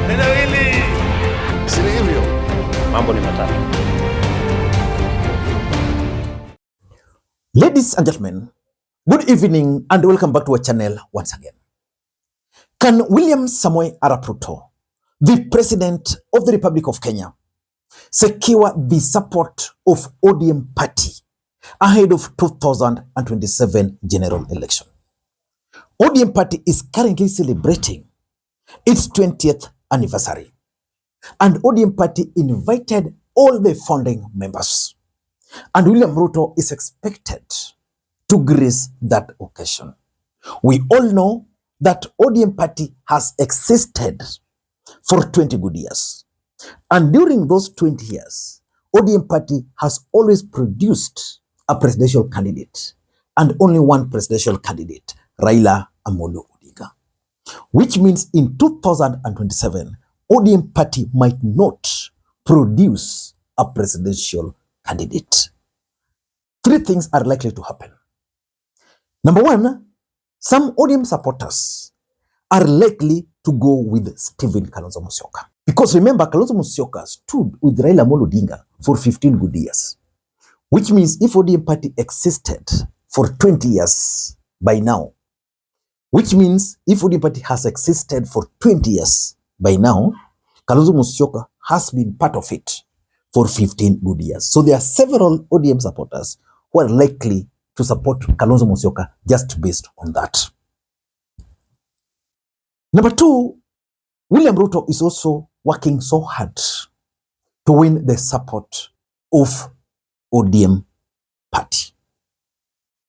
Neno hili si hivyo. Mambo ni matatu. Ladies and gentlemen, good evening and welcome back to our channel once again. Can William Samoei Arap Ruto, the President of the Republic of Kenya, secure the support of ODM party ahead of 2027 general election? ODM party is currently celebrating its 20th anniversary, and ODM party invited all the founding members, and William Ruto is expected to grace that occasion. We all know that ODM party has existed for 20 good years, and during those 20 years, ODM party has always produced a presidential candidate, and only one presidential candidate, Raila Odinga, which means in 2027, ODM party might not produce a presidential candidate. Three things are likely to happen. Number one, some ODM supporters are likely to go with Stephen Kalonzo Musyoka. Because remember, Kalonzo Musyoka stood with Raila Odinga for 15 good years. Which means if ODM party existed for 20 years by now, which means if ODM party has existed for 20 years by now, Kalonzo Musyoka has been part of it for 15 good years. So there are several ODM supporters who are likely to support Kalonzo Musyoka just based on that. Number two, William Ruto is also working so hard to win the support of ODM party.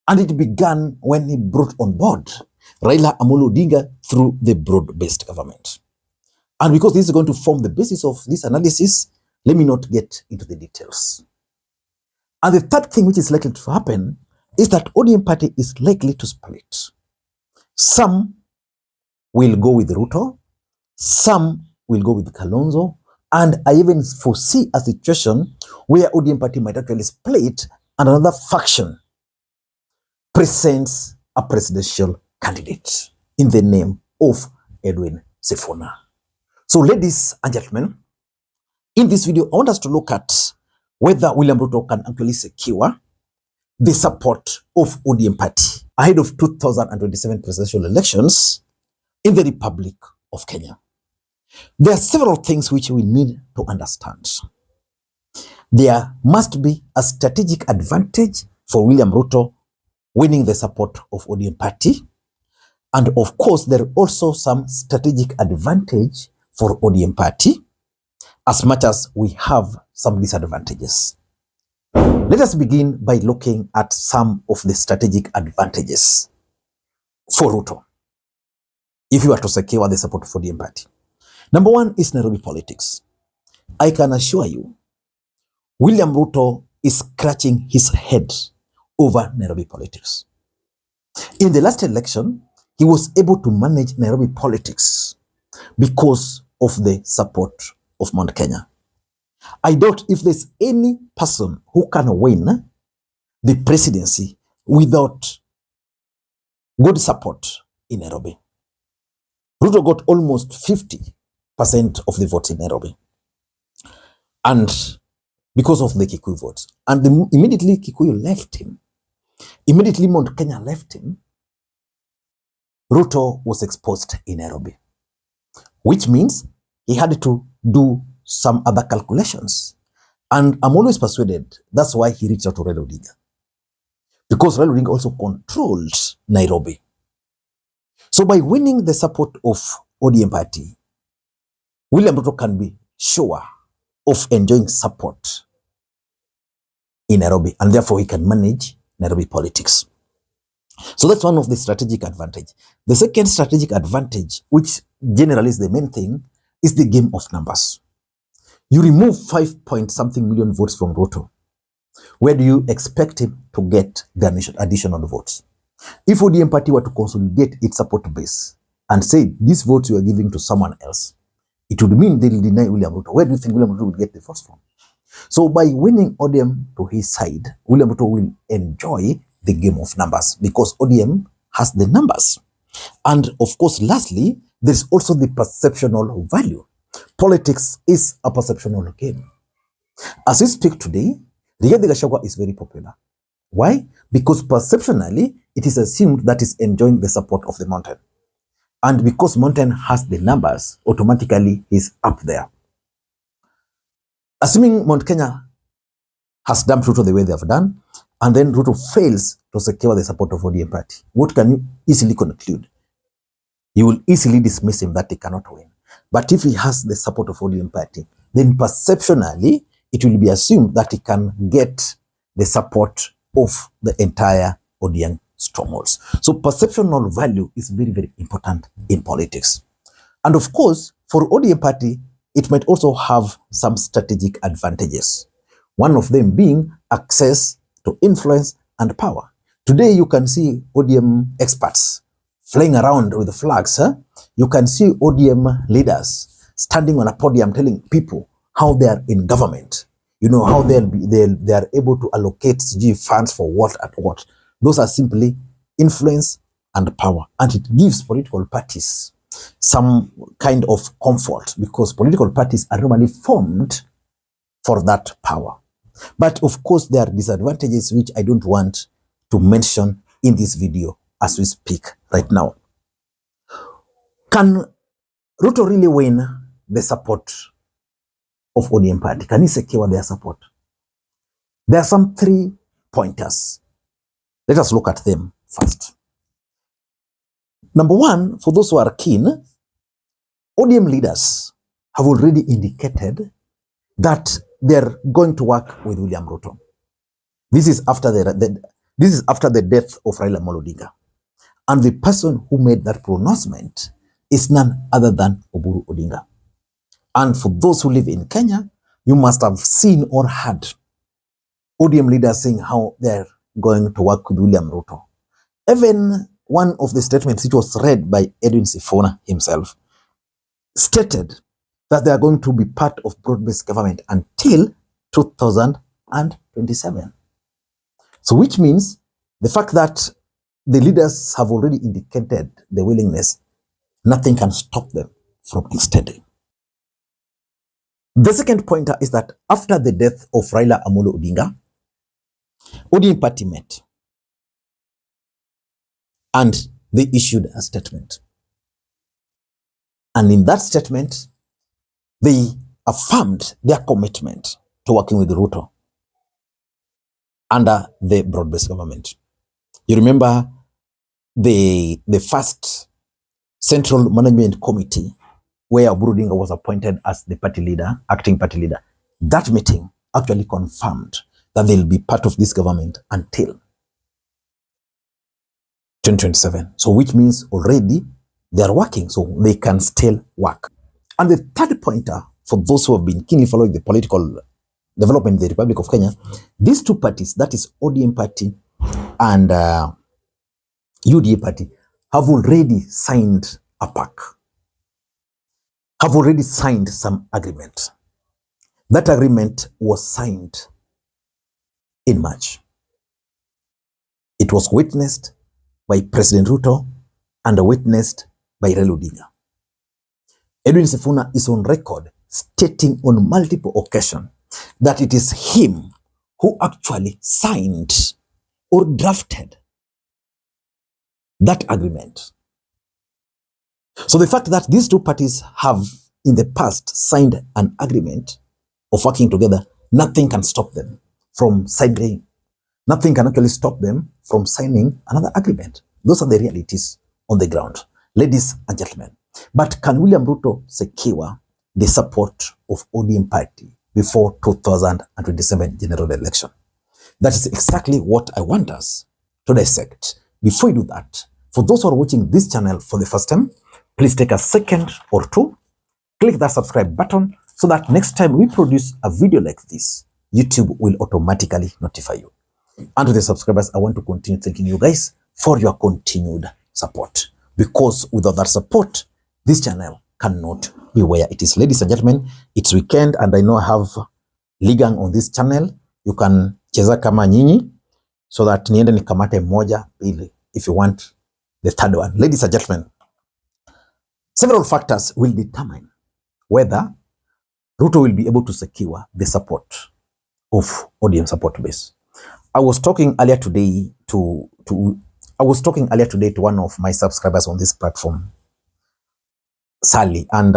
And it began when he brought on board Raila Odinga through the broad-based government. And because this is going to form the basis of this analysis, let me not get into the details. And the third thing which is likely to happen is that ODM party is likely to split. Some will go with Ruto, some will go with Kalonzo, and I even foresee a situation where ODM party might actually split and another faction presents a presidential candidate in the name of Edwin Sifuna. So ladies and gentlemen, in this video, I want us to look at whether William Ruto can actually secure the support of ODM party ahead of 2027 presidential elections in the Republic of Kenya. There are several things which we need to understand. There must be a strategic advantage for William Ruto winning the support of ODM party. And of course, there are also some strategic advantage for ODM party, as much as we have some disadvantages. Let us begin by looking at some of the strategic advantages for Ruto if you are to secure the support for ODM party. Number one is Nairobi politics. I can assure you, William Ruto is scratching his head over Nairobi politics. In the last election, he was able to manage Nairobi politics because of the support of Mount Kenya. I doubt if there's any person who can win the presidency without good support in Nairobi. Ruto got almost 50% of the votes in Nairobi. And because of the Kikuyu votes. And immediately Kikuyu left him. Immediately Mount Kenya left him. Ruto was exposed in Nairobi. Which means he had to do some other calculations. And I'm always persuaded that's why he reached out to Raila Odinga. Because Raila Odinga also controlled Nairobi. So by winning the support of ODM party, William Ruto can be sure of enjoying support in Nairobi, and therefore he can manage Nairobi politics. So that's one of the strategic advantage. The second strategic advantage, which generally is the main thing, is the game of numbers. You remove 5-point-something million votes from Ruto. Where do you expect him to get the additional votes? If ODM party were to consolidate its support base and say these votes you are giving to someone else, it would mean they will deny William Ruto. Where do you think William Ruto will get the votes from? So by winning ODM to his side, William Ruto will enjoy the game of numbers because ODM has the numbers. And of course, lastly, there's also the perceptional value. Politics is a perceptional game. As we speak today, Rigathi Gachagua is very popular. Why? Because perceptionally, it is assumed that is enjoying the support of the mountain. And because mountain has the numbers, automatically he's up there. Assuming Mount Kenya has dumped Ruto the way they have done, and then Ruto fails to secure the support of ODM party, what can you easily conclude? You will easily dismiss him that he cannot win. But if he has the support of ODM party, then perceptionally, it will be assumed that he can get the support of the entire ODM strongholds. So perceptional value is very, very important in politics. And of course, for ODM party, it might also have some strategic advantages. One of them being access to influence and power. Today, you can see ODM experts flying around with flags. You can see ODM leaders standing on a podium telling people how they are in government. You know, how they are able to allocate funds for what and what. Those are simply influence and power. And it gives political parties some kind of comfort because political parties are normally formed for that power. But of course, there are disadvantages which I don't want to mention in this video as we speak right now. Can Ruto really win the support of ODM party? Can he secure their support? There are some 3 pointers. Let us look at them first. Number 1, for those who are keen, ODM leaders have already indicated that they're going to work with William Ruto. This is after the death of Raila Odinga. And the person who made that pronouncement is none other than Oburu Odinga. And for those who live in Kenya, you must have seen or heard ODM leaders saying how they're going to work with William Ruto. Even one of the statements, which was read by Edwin Sifuna himself, stated that they are going to be part of broad-based government until 2027. So which means the fact that the leaders have already indicated the willingness, nothing can stop them from extending. The second pointer is that after the death of Raila Odinga, ODM party met and they issued a statement. And in that statement, they affirmed their commitment to working with Ruto under the broad-based government. You remember the first Central Management Committee where Oburu Odinga was appointed as the party leader, acting party leader. That meeting actually confirmed that they'll be part of this government until 2027. So which means already they are working, so they can still work. And the third pointer, for those who have been keenly following the political development in the Republic of Kenya, these 2 parties, that is ODM party and UDA party, have already signed a pact, have already signed some agreement. That agreement was signed in March. It was witnessed by President Ruto and witnessed by Raila Odinga. Edwin Sifuna is on record stating on multiple occasions that it is him who actually signed or drafted that agreement. So the fact that these 2 parties have in the past signed an agreement of working together, nothing can stop them from signing. Nothing can actually stop them from signing another agreement. Those are the realities on the ground, ladies and gentlemen. But can William Ruto secure the support of ODM party before 2027 general election? That is exactly what I want us to dissect. Before we do that, for those who are watching this channel for the first time, please take a second or 2, click that subscribe button so that next time we produce a video like this, YouTube will automatically notify you. And to the subscribers, I want to continue thanking you guys for your continued support, because without that support, this channel cannot be where it is. Ladies and gentlemen, it's weekend and I know I have ligang on this channel. You can cheza kama nyinyi so that niende nikamate moja pili if you want the third one. Ladies and gentlemen, several factors will determine whether Ruto will be able to secure the support of ODM support base. I was talking earlier today to one of my subscribers on this platform, Sally, and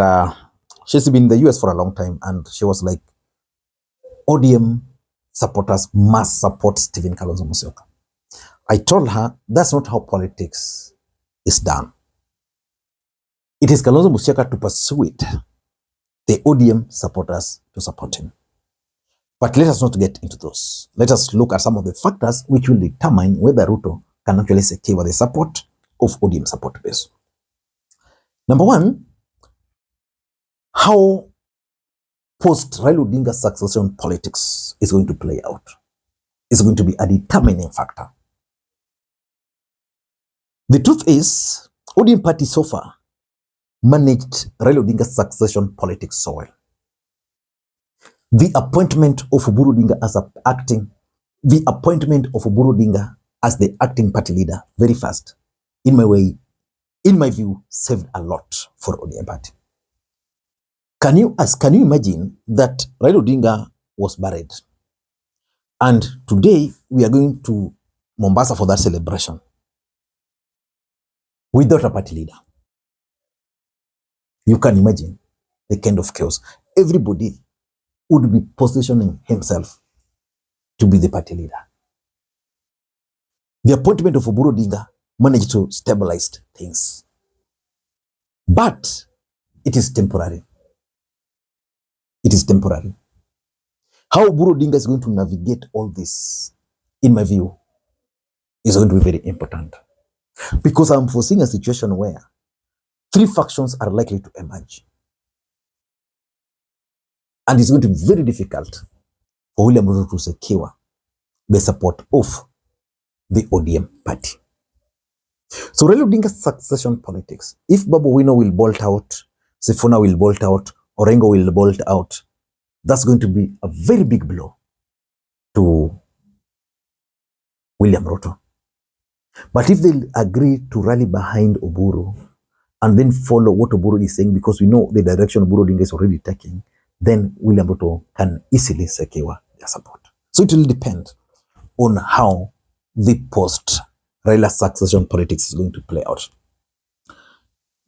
she's been in the US for a long time, and she was like, ODM supporters must support Stephen Kalonzo Musyoka. I told her that's not how politics is done. It is Kalonzo Musyoka to persuade the ODM supporters to support him. But let us not get into those. Let us look at some of the factors which will determine whether Ruto can actually secure the support of ODM support base. Number one, how post-Raila Odinga succession politics is going to play out is going to be a determining factor. The truth is, ODM party so far managed Raila Odinga's succession politics so well. The appointment of Oburu Odinga as the acting party leader very fast, in my view, saved a lot for ODM party. Can you imagine that Raila Odinga was buried, and today we are going to Mombasa for that celebration without a party leader? You can imagine the kind of chaos. Everybody would be positioning himself to be the party leader. The appointment of Oburu Odinga managed to stabilize things. But it is temporary. It is temporary. How Oburu Odinga is going to navigate all this, in my view, is going to be very important. Because I'm foreseeing a situation where three factions are likely to emerge. And it's going to be very difficult for William Ruto to secure the support of the ODM party. So Raila Odinga's succession politics, if Babu Wino will bolt out, Sifuna will bolt out, Orengo will bolt out, that's going to be a very big blow to William Ruto. But if they agree to rally behind Oburu and then follow what Oburu is saying, because we know the direction Oburu Odinga is already taking, then William Ruto can easily secure their support. So it will depend on how the post-Raila succession politics is going to play out.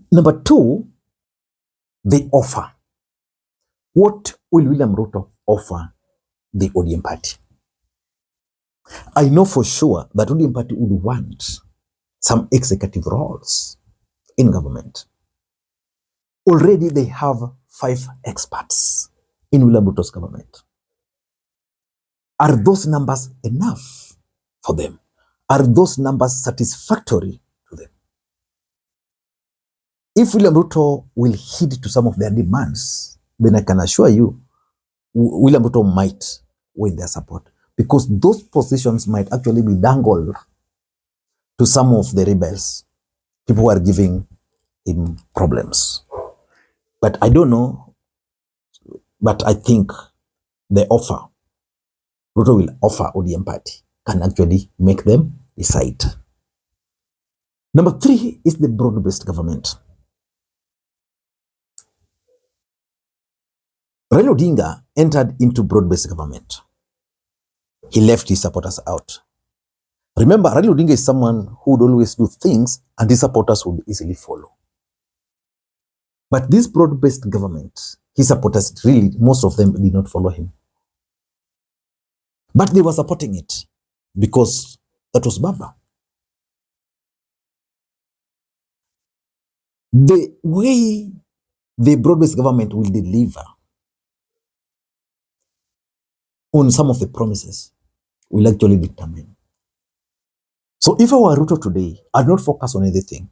Number two, the offer. What will William Ruto offer the ODM party? I know for sure that ODM party would want some executive roles in government. Already they have 5 experts in William Ruto's government. Are those numbers enough for them? Are those numbers satisfactory to them? If William Ruto will heed to some of their demands, then I can assure you, William Ruto might win their support, because those positions might actually be dangled to some of the rebels, people who are giving him problems. But I don't know, but I think the offer Ruto will offer ODM party can actually make them decide. Number 3 is the broad-based government. Raila Odinga entered into broad-based government. He left his supporters out. Remember, Raila Odinga is someone who would always do things and his supporters would easily follow. But this broad-based government, his supporters, really, most of them did not follow him. But they were supporting it because that was Baba. The way the broad-based government will deliver on some of the promises will actually determine. So if I were Ruto today, I'd not focus on anything.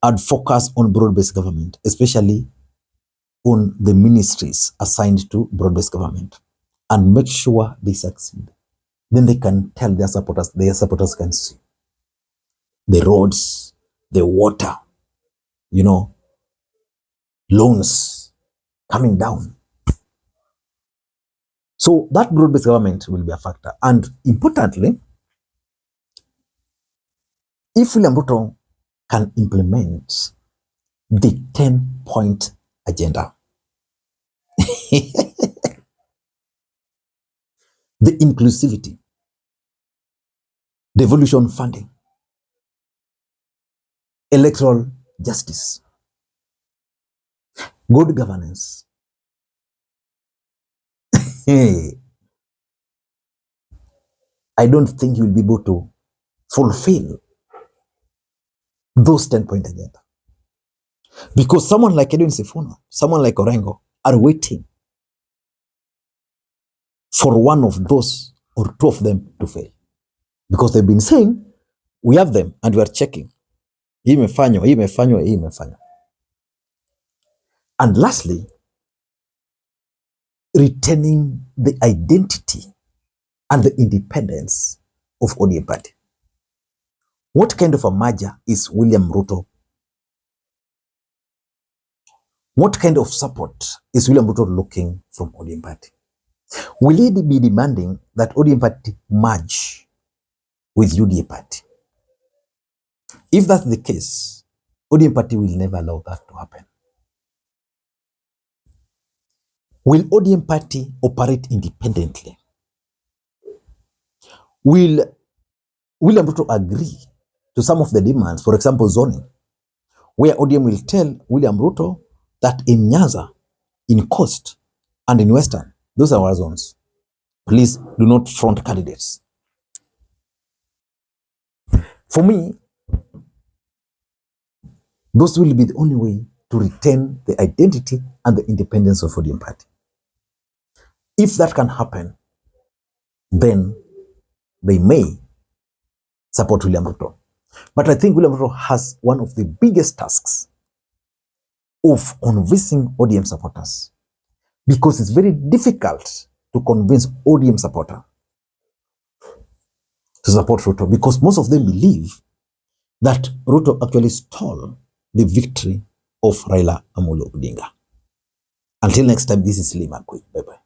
I'd focus on broad-based government, especially on the ministries assigned to broad-based government, and make sure they succeed. Then they can tell their supporters can see the roads, the water, loans coming down. So that broad-based government will be a factor. And importantly, if William Ruto can implement the 10-point agenda. The inclusivity, devolution funding, electoral justice, good governance. I don't think you'll be able to fulfill those 10-point agenda. Because someone like Edwin Sifuna, someone like Orengo are waiting for one of those or two of them to fail. Because they've been saying, we have them and we are checking. Hii imefanywa, hii imefanywa, hii imefanywa. And lastly, retaining the identity and the independence of ODM party. What kind of a merger is William Ruto? What kind of support is William Ruto looking from ODM party? Will he be demanding that ODM party merge with UDA party? If that's the case, ODM party will never allow that to happen. Will ODM party operate independently? Will William Ruto agree to some of the demands, for example, zoning, where ODM will tell William Ruto that in Nyanza, in Coast, and in Western, those are our zones. Please do not front candidates. For me, those will be the only way to retain the identity and the independence of ODM party. If that can happen, then they may support William Ruto. But I think William Ruto has one of the biggest tasks of convincing ODM supporters, because it's very difficult to convince ODM supporter to support Ruto, because most of them believe that Ruto actually stole the victory of Raila Odinga. Until next time, this is Makwiny. Bye-bye.